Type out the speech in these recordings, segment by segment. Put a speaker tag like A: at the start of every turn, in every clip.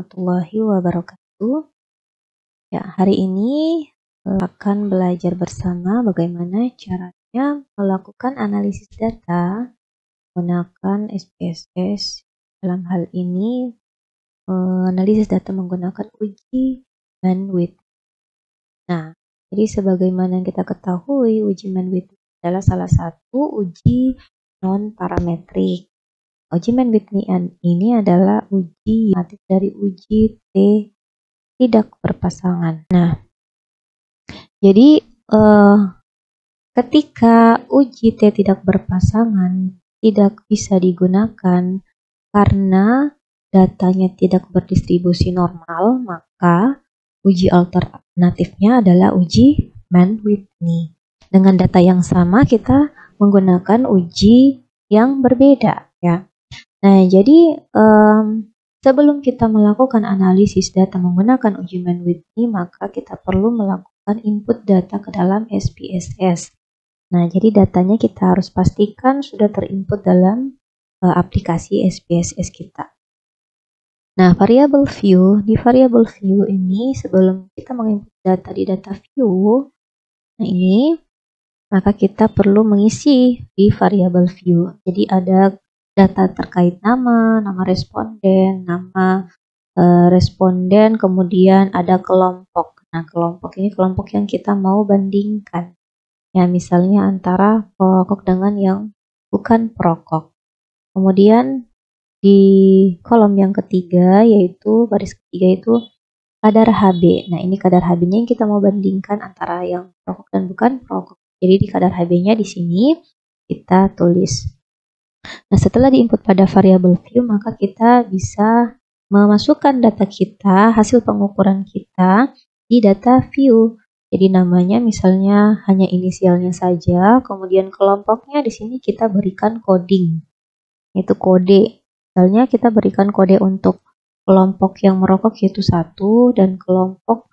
A: warahmatullahi wabarakatuh. Ya, hari ini akan belajar bersama bagaimana caranya melakukan analisis data menggunakan SPSS. Dalam hal ini, analisis data menggunakan uji bandwidth. Nah, jadi sebagaimana yang kita ketahui, uji bandwidth adalah salah satu uji non-parametrik. Uji bandwidth ini adalah uji dari uji T tidak berpasangan. Nah, jadi ketika uji T tidak berpasangan tidak bisa digunakan karena datanya tidak berdistribusi normal, maka uji alternatifnya adalah uji bandwidth nih. Dengan data yang sama kita menggunakan uji yang berbeda ya. Nah, jadi sebelum kita melakukan analisis data menggunakan uji bandwidth ini, maka kita perlu melakukan input data ke dalam SPSS. Nah, jadi datanya kita harus pastikan sudah terinput dalam aplikasi SPSS kita. Nah, di variable view ini sebelum kita menginput data di data view, nah ini maka kita perlu mengisi di variable view. Jadi ada data terkait nama responden, responden, kemudian ada kelompok. Nah, kelompok ini kelompok yang kita mau bandingkan. Ya, misalnya antara perokok dengan yang bukan perokok. Kemudian di kolom yang ketiga, yaitu baris ketiga itu kadar HB. Nah, ini kadar HB-nya yang kita mau bandingkan antara yang perokok dan bukan perokok. Jadi di kadar HB-nya di sini kita tulis. Nah, setelah diinput pada variable view, maka kita bisa memasukkan data kita, hasil pengukuran kita di data view. Jadi namanya misalnya hanya inisialnya saja, kemudian kelompoknya di sini kita berikan coding, yaitu kode. Misalnya kita berikan kode untuk kelompok yang merokok yaitu 1 dan kelompok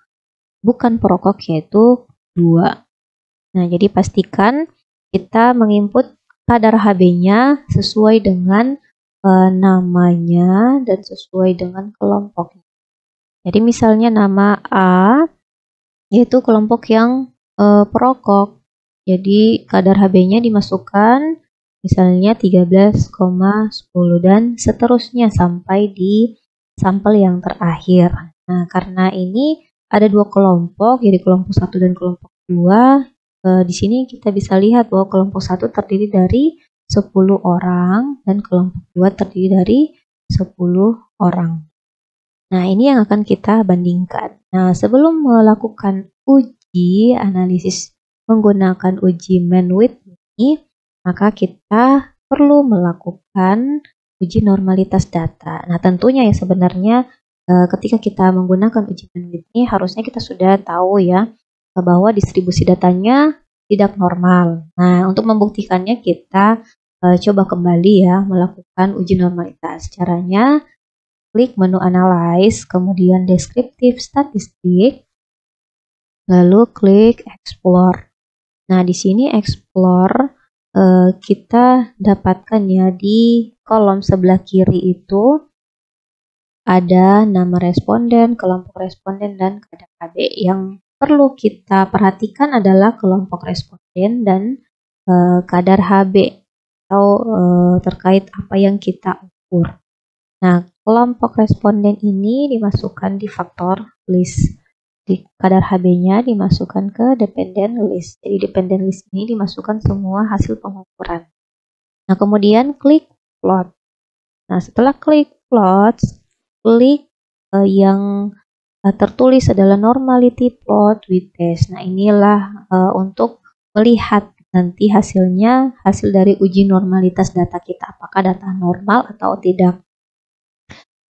A: bukan perokok yaitu 2. Nah, jadi pastikan kita menginput kadar HB-nya sesuai dengan namanya dan sesuai dengan kelompoknya. Jadi misalnya nama A yaitu kelompok yang perokok. Jadi kadar HB-nya dimasukkan misalnya 13,10 dan seterusnya sampai di sampel yang terakhir. Nah, karena ini ada dua kelompok, jadi kelompok 1 dan kelompok 2. Di sini kita bisa lihat bahwa kelompok 1 terdiri dari 10 orang dan kelompok 2 terdiri dari 10 orang. Nah, ini yang akan kita bandingkan. Nah, sebelum melakukan uji analisis menggunakan uji bandwidth ini, maka kita perlu melakukan uji normalitas data. Nah, tentunya ya sebenarnya ketika kita menggunakan uji bandwidth ini harusnya kita sudah tahu ya bahwa distribusi datanya tidak normal. Nah, untuk membuktikannya kita coba kembali ya melakukan uji normalitas. Caranya klik menu Analyze, kemudian Descriptive Statistic, lalu klik Explore. Nah, di sini Explore kita dapatkan ya di kolom sebelah kiri itu ada nama responden, kelompok responden, dan kadar HB. Yang perlu kita perhatikan adalah kelompok responden dan kadar HB atau terkait apa yang kita ukur. Nah, kelompok responden ini dimasukkan di faktor list. Di kadar HB-nya dimasukkan ke dependent list. Jadi dependent list ini dimasukkan semua hasil pengukuran. Nah, kemudian klik plot. Nah, setelah klik plot, klik yang tertulis adalah normality plot with test. Nah, inilah untuk melihat nanti hasilnya, hasil dari uji normalitas data kita, apakah data normal atau tidak.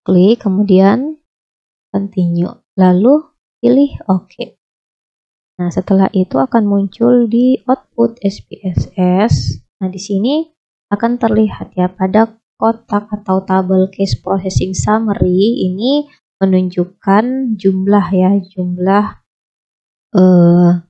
A: Klik, kemudian continue, lalu pilih OK. Nah, setelah itu akan muncul di output SPSS. Nah, di sini akan terlihat ya pada kotak atau tabel case processing summary ini menunjukkan jumlah ya, jumlah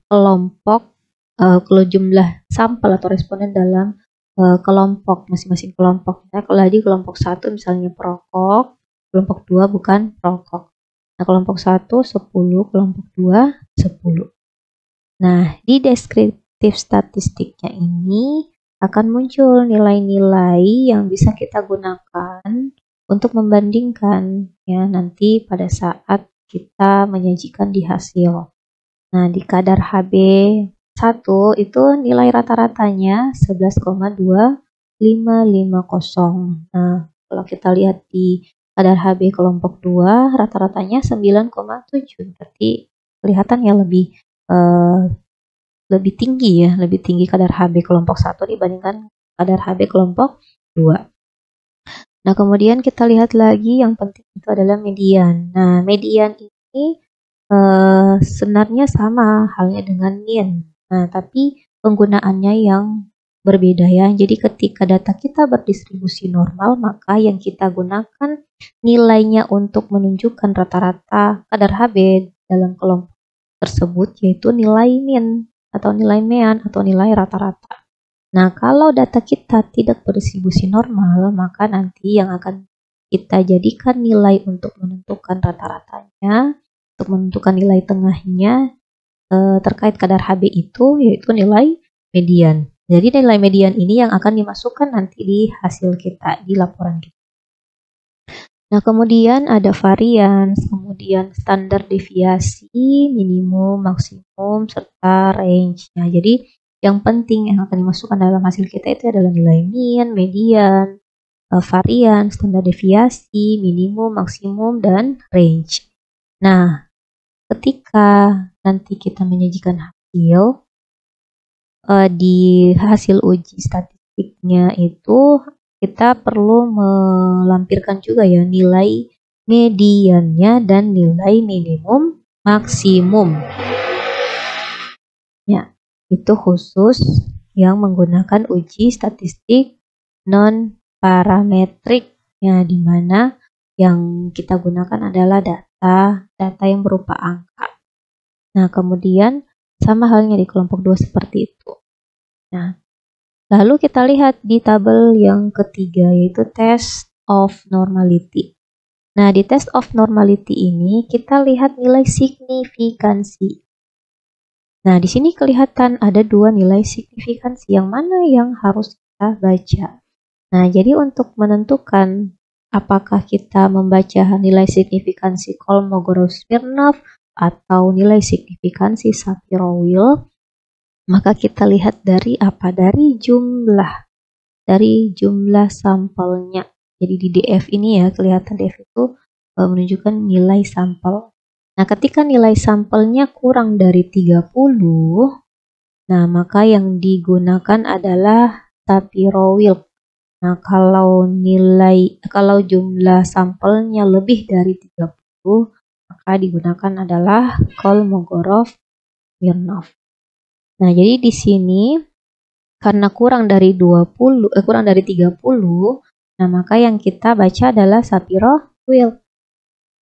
A: kelompok, kalau jumlah sampel atau responden dalam kelompok, masing-masing kelompok. Nah, kalau di kelompok 1 misalnya perokok, kelompok 2 bukan perokok. Nah, kelompok 1 10, kelompok 2 10. Nah, di deskriptif statistiknya ini akan muncul nilai-nilai yang bisa kita gunakan untuk membandingkan ya nanti pada saat kita menyajikan di hasil. Nah, di kadar HB1 itu nilai rata-ratanya 11,2550. Nah, kalau kita lihat di kadar HB kelompok 2 rata-ratanya 9,7. Berarti kelihatan ya lebih tinggi ya, lebih tinggi kadar HB kelompok 1 dibandingkan kadar HB kelompok 2. Nah, kemudian kita lihat lagi yang penting itu adalah median. Nah, median ini sebenarnya sama halnya dengan mean. Nah, tapi penggunaannya yang berbeda ya. Jadi ketika data kita berdistribusi normal, maka yang kita gunakan nilainya untuk menunjukkan rata-rata kadar HB dalam kelompok tersebut yaitu nilai mean atau nilai mean atau nilai rata-rata. Nah, kalau data kita tidak berdistribusi normal, maka nanti yang akan kita jadikan nilai untuk menentukan rata-ratanya, untuk menentukan nilai tengahnya terkait kadar HB itu yaitu nilai median. Jadi nilai median ini yang akan dimasukkan nanti di hasil kita, di laporan kita. Nah, kemudian ada varians, kemudian standar deviasi, minimum, maksimum, serta range. Nah, jadi yang penting yang akan dimasukkan dalam hasil kita itu adalah nilai mean, median, varian, standar deviasi, minimum, maksimum, dan range. Nah, ketika nanti kita menyajikan hasil, di hasil uji statistiknya itu kita perlu melampirkan juga ya nilai mediannya dan nilai minimum maksimum. Ya, itu khusus yang menggunakan uji statistik non-parametrik ya, di mana yang kita gunakan adalah data yang berupa angka. Nah, kemudian sama halnya di kelompok 2 seperti itu. Nah, lalu kita lihat di tabel yang ketiga yaitu test of normality. Nah, di test of normality ini kita lihat nilai signifikansi. Nah, di sini kelihatan ada dua nilai signifikansi yang mana yang harus kita baca. Nah, jadi untuk menentukan apakah kita membaca nilai signifikansi Kolmogorov-Smirnov atau nilai signifikansi Shapiro-Wilk, maka kita lihat dari apa? Dari jumlah sampelnya. Jadi di DF ini ya, kelihatan DF itu menunjukkan nilai sampel. Nah, ketika nilai sampelnya kurang dari 30, nah maka yang digunakan adalah Shapiro-Wilk. Nah, kalau jumlah sampelnya lebih dari 30, maka digunakan adalah Kolmogorov-Smirnov. Nah, jadi di sini karena kurang dari 30, nah maka yang kita baca adalah Shapiro-Wilk.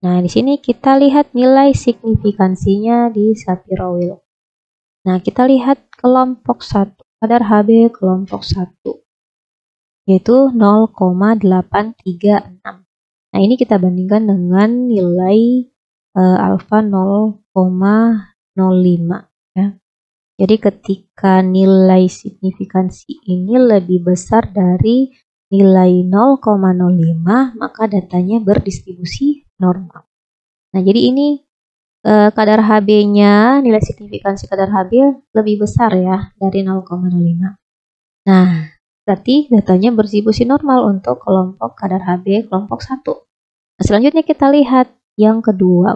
A: Nah, di sini kita lihat nilai signifikansinya di Shapiro-Wilk. Nah, kita lihat kelompok 1, kadar HB kelompok 1, yaitu 0,836. Nah, ini kita bandingkan dengan nilai alfa 0,05 ya. Jadi ketika nilai signifikansi ini lebih besar dari nilai 0,05, maka datanya berdistribusi normal. Nah, jadi ini kadar HB-nya, nilai signifikansi kadar HB lebih besar ya dari 0,05. Nah, berarti datanya berdistribusi normal untuk kelompok kadar HB kelompok 1. Nah, selanjutnya kita lihat yang kedua,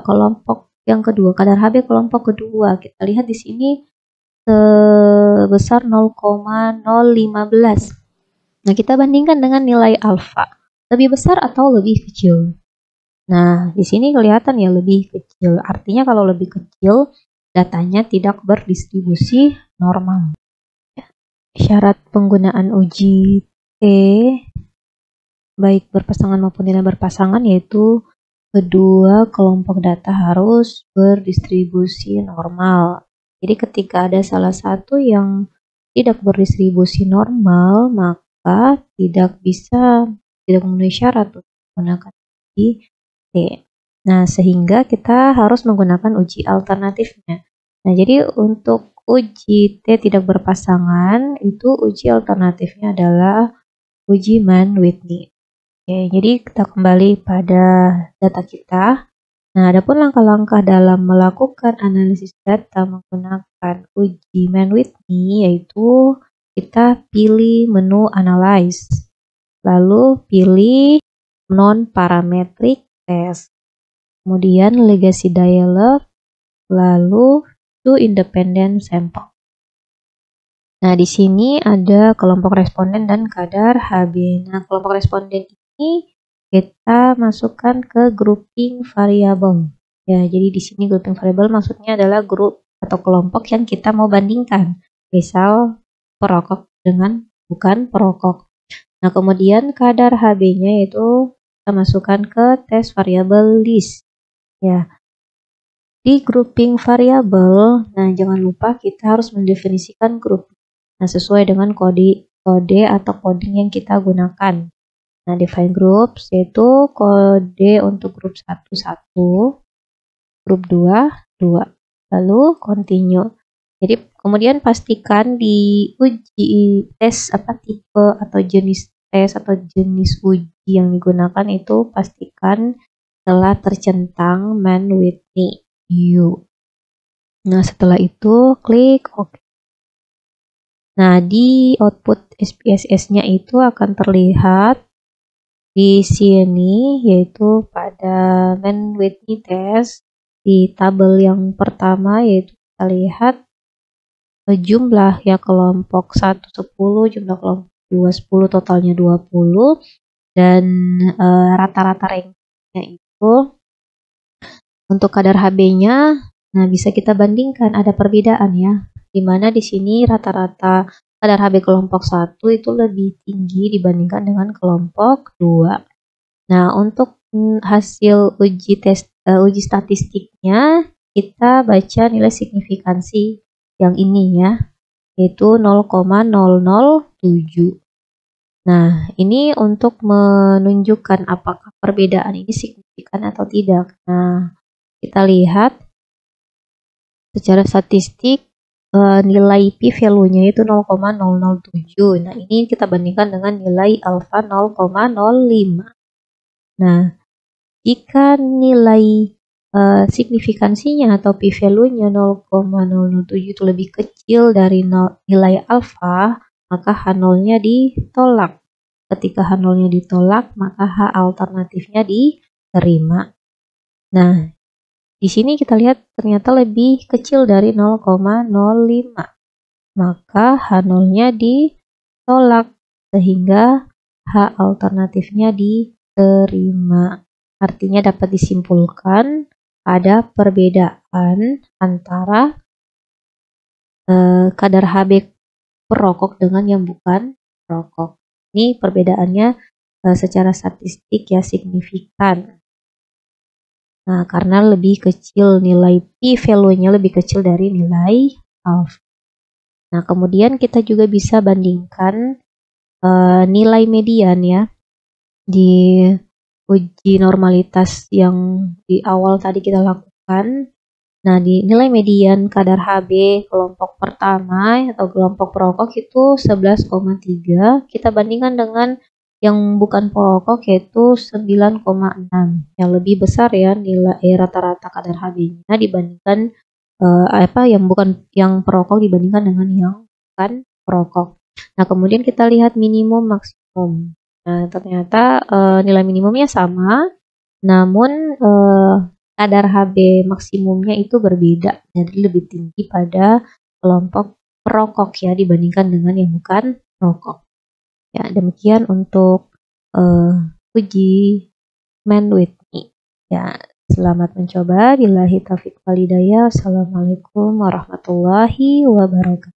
A: kadar HB kelompok kedua. Kita lihat di sini sebesar 0,015. Nah, kita bandingkan dengan nilai alfa. Lebih besar atau lebih kecil? Nah, di sini kelihatan ya lebih kecil. Artinya kalau lebih kecil, datanya tidak berdistribusi normal. Syarat penggunaan uji T, baik berpasangan maupun tidak berpasangan, yaitu kedua kelompok data harus berdistribusi normal. Jadi ketika ada salah satu yang tidak berdistribusi normal, maka tidak memenuhi syarat untuk menggunakan uji Nah, sehingga kita harus menggunakan uji alternatifnya. Nah, jadi untuk uji T tidak berpasangan, itu uji alternatifnya adalah uji Mann-Whitney. Oke, jadi kita kembali pada data kita. Nah, adapun langkah-langkah dalam melakukan analisis data menggunakan uji Mann-Whitney yaitu kita pilih menu Analyze, lalu pilih Non-Parametric Test, kemudian Legacy Dialog, lalu To Independent Sample. Nah, di sini ada kelompok responden dan kadar HB. Nah, kelompok responden ini kita masukkan ke grouping variabel. Ya, jadi di sini grouping variabel maksudnya adalah grup atau kelompok yang kita mau bandingkan. Misal perokok dengan bukan perokok. Nah, kemudian kadar HB-nya itu kita masukkan ke test variabel list. Ya. Di grouping variabel, nah jangan lupa kita harus mendefinisikan grup. Nah, sesuai dengan kode atau coding yang kita gunakan. Nah, define groups yaitu kode untuk grup 1 1, grup 2 2. Lalu continue. Jadi kemudian pastikan di uji tes tipe atau jenis tes atau jenis uji yang digunakan itu pastikan telah tercentang Mann-Whitney U. Nah, setelah itu klik OK. Nah, di output SPSS-nya itu akan terlihat di sini yaitu pada Mann-Whitney test di tabel yang pertama yaitu kita lihat jumlah ya kelompok 1 10, jumlah kelompok 2 10, totalnya 20 dan rata-rata rankingnya itu untuk kadar HB-nya nah bisa kita bandingkan ada perbedaan ya. Dimana di sini rata-rata kadar HB kelompok 1 itu lebih tinggi dibandingkan dengan kelompok 2. Nah, untuk hasil uji statistiknya kita baca nilai signifikansi yang ini ya, yaitu 0,007. Nah, ini untuk menunjukkan apakah perbedaan ini signifikan atau tidak. Nah, kita lihat secara statistik nilai p-value-nya itu 0,007. Nah, ini kita bandingkan dengan nilai alfa 0,05. Nah, jika nilai signifikansinya atau p-value-nya 0,007 itu lebih kecil dari nilai alfa, maka H0-nya ditolak. Ketika H0-nya ditolak, maka H alternatifnya diterima. Nah, di sini kita lihat ternyata lebih kecil dari 0,05. Maka H0-nya ditolak sehingga H alternatifnya diterima. Artinya dapat disimpulkan ada perbedaan antara kadar HB perokok dengan yang bukan perokok. Ini perbedaannya secara statistik ya signifikan. Nah, karena lebih kecil nilai p-value-nya lebih kecil dari nilai alpha. Nah, kemudian kita juga bisa bandingkan nilai median ya di uji normalitas yang di awal tadi kita lakukan. Nah, di nilai median kadar HB kelompok pertama atau kelompok perokok itu 11,3. Kita bandingkan dengan yang bukan perokok yaitu 9,6. Yang lebih besar ya nilai rata-rata kadar HB-nya dibandingkan yang perokok dibandingkan dengan yang bukan perokok. Nah, kemudian kita lihat minimum maksimum. Nah, ternyata nilai minimumnya sama, namun kadar HB maksimumnya itu berbeda, jadi lebih tinggi pada kelompok perokok ya dibandingkan dengan yang bukan perokok. Ya, demikian untuk uji Mann-Whitney. Ya, selamat mencoba. Billahi taufiq wal hidayah. Assalamualaikum warahmatullahi wabarakatuh.